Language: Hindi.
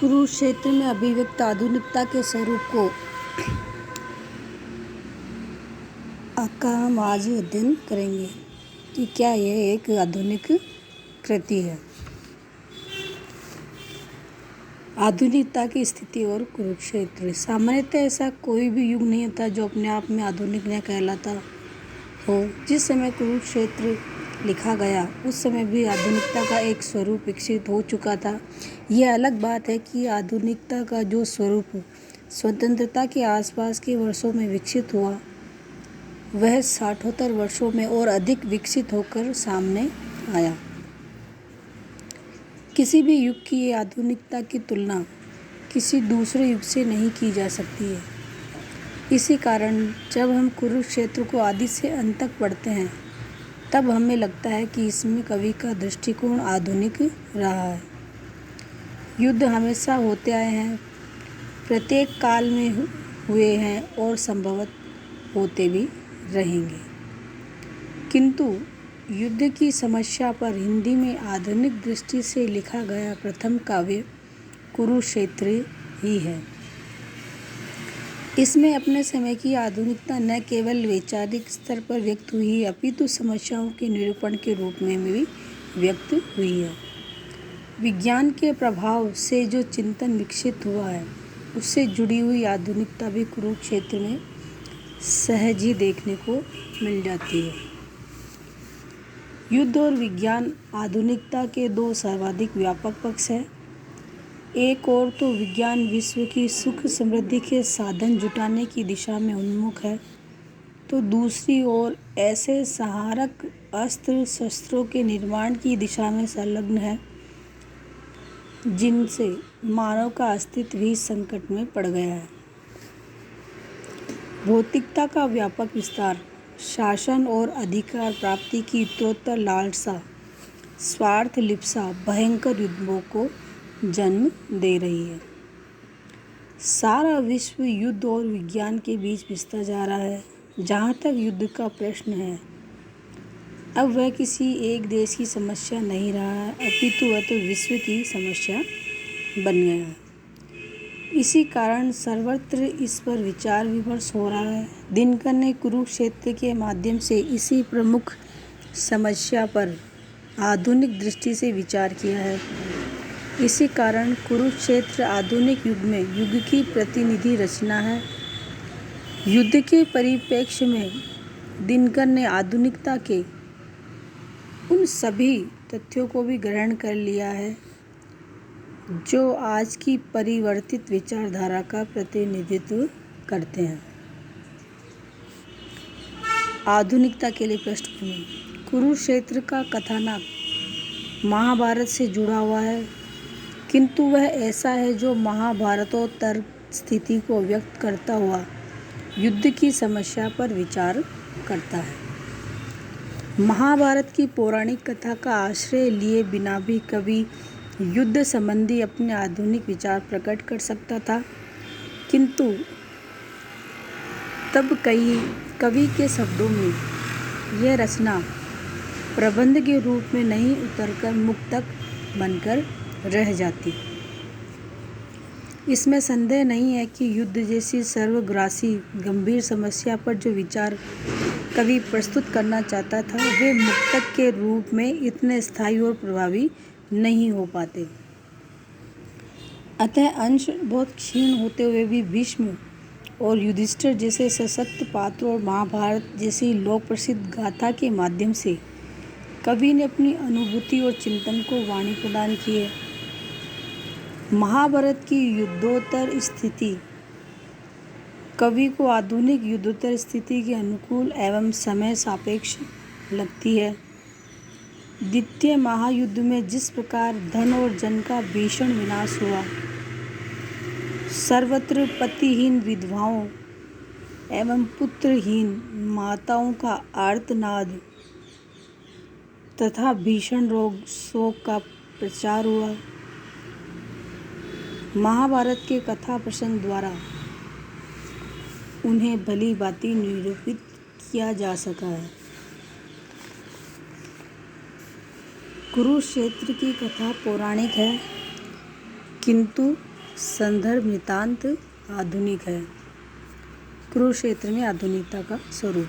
कुरुक्षेत्र में अभिव्यक्त आधुनिकता के स्वरूप को का हम आज अध्ययन करेंगे कि क्या यह एक आधुनिक कृति है। आधुनिकता की स्थिति और कुरुक्षेत्र। सामान्यतः ऐसा कोई भी युग नहीं था जो अपने आप में आधुनिक न कहलाता हो। जिस समय कुरुक्षेत्र लिखा गया उस समय भी आधुनिकता का एक स्वरूप विकसित हो चुका था। यह अलग बात है कि आधुनिकता का जो स्वरूप स्वतंत्रता के आसपास के वर्षों में विकसित हुआ वह 60 वर्षों में और अधिक विकसित होकर सामने आया। किसी भी युग की ये आधुनिकता की तुलना किसी दूसरे युग से नहीं की जा सकती है। इसी कारण जब हम कुरुक्षेत्र को आदि से अंत तक पढ़ते हैं तब हमें लगता है कि इसमें कवि का दृष्टिकोण आधुनिक रहा है। युद्ध हमेशा होते आए हैं, प्रत्येक काल में हुए हैं और संभवतः होते भी रहेंगे। किंतु युद्ध की समस्या पर हिंदी में आधुनिक दृष्टि से लिखा गया प्रथम काव्य कुरुक्षेत्र ही है। इसमें अपने समय की आधुनिकता न केवल वैचारिक स्तर पर व्यक्त हुई है अपितु समस्याओं के निरूपण के रूप में भी व्यक्त हुई है। विज्ञान के प्रभाव से जो चिंतन विकसित हुआ है उससे जुड़ी हुई आधुनिकता भी कुरुक्षेत्र में सहज ही देखने को मिल जाती है। युद्ध और विज्ञान आधुनिकता के दो सर्वाधिक व्यापक पक्ष हैं। एक ओर तो विज्ञान विश्व की सुख समृद्धि के साधन जुटाने की दिशा में उन्मुख है, तो दूसरी ओर ऐसे संहारक अस्त्र शस्त्रों के निर्माण की दिशा में संलग्न है जिनसे मानव का अस्तित्व ही संकट में पड़ गया है। भौतिकता का व्यापक विस्तार, शासन और अधिकार प्राप्ति की उत्तरोत्तर लालसा, स्वार्थ लिप्सा भयंकर युद्धों को जन्म दे रही है। सारा विश्व युद्ध और विज्ञान के बीच पिसता जा रहा है। जहाँ तक युद्ध का प्रश्न है अब वह किसी एक देश की समस्या नहीं रहा है अपितु वह तो विश्व की समस्या बन गया है। इसी कारण सर्वत्र इस पर विचार विमर्श हो रहा है। दिनकर ने कुरुक्षेत्र के माध्यम से इसी प्रमुख समस्या पर आधुनिक दृष्टि से विचार किया है। इसी कारण कुरुक्षेत्र आधुनिक युग में युग की प्रतिनिधि रचना है। युद्ध के परिप्रेक्ष्य में दिनकर ने आधुनिकता के उन सभी तथ्यों को भी ग्रहण कर लिया है जो आज की परिवर्तित विचारधारा का प्रतिनिधित्व करते हैं। आधुनिकता के लिए पृष्ठभूमि। कुरुक्षेत्र का कथानक महाभारत से जुड़ा हुआ है, किंतु वह ऐसा है जो महाभारतोत्तर स्थिति को व्यक्त करता हुआ युद्ध की समस्या पर विचार करता है। महाभारत की पौराणिक कथा का आश्रय लिए बिना भी कवि युद्ध संबंधी अपने आधुनिक विचार प्रकट कर सकता था, किंतु तब कवि के शब्दों में यह रचना प्रबंध के रूप में नहीं उतरकर मुक्तक बनकर रह जाती। इसमें संदेह नहीं है कि युद्ध जैसी सर्वग्रासी गंभीर समस्या पर जो विचार कवि प्रस्तुत करना चाहता था वे मुक्तक के रूप में इतने स्थायी और प्रभावी नहीं हो पाते। अतः अंश बहुत क्षीण होते हुए भी भीष्म और युधिष्ठिर जैसे सशक्त पात्रों और महाभारत जैसी लोक प्रसिद्ध गाथा के माध्यम से कवि ने अपनी अनुभूति और चिंतन को वाणी प्रदान की है। महाभारत की युद्धोत्तर स्थिति कवि को आधुनिक युद्धोत्तर स्थिति के अनुकूल एवं समय सापेक्ष लगती है। द्वितीय महायुद्ध में जिस प्रकार धन और जन का भीषण विनाश हुआ, सर्वत्र पतिहीन विधवाओं एवं पुत्रहीन माताओं का आर्तनाद तथा भीषण रोग शोक का प्रचार हुआ, महाभारत के कथा प्रसंग द्वारा उन्हें भली भांति निरूपित किया जा सका है। कुरुक्षेत्र की कथा पौराणिक है, किंतु संदर्भ नितांत आधुनिक है। कुरुक्षेत्र में आधुनिकता का स्वरूप।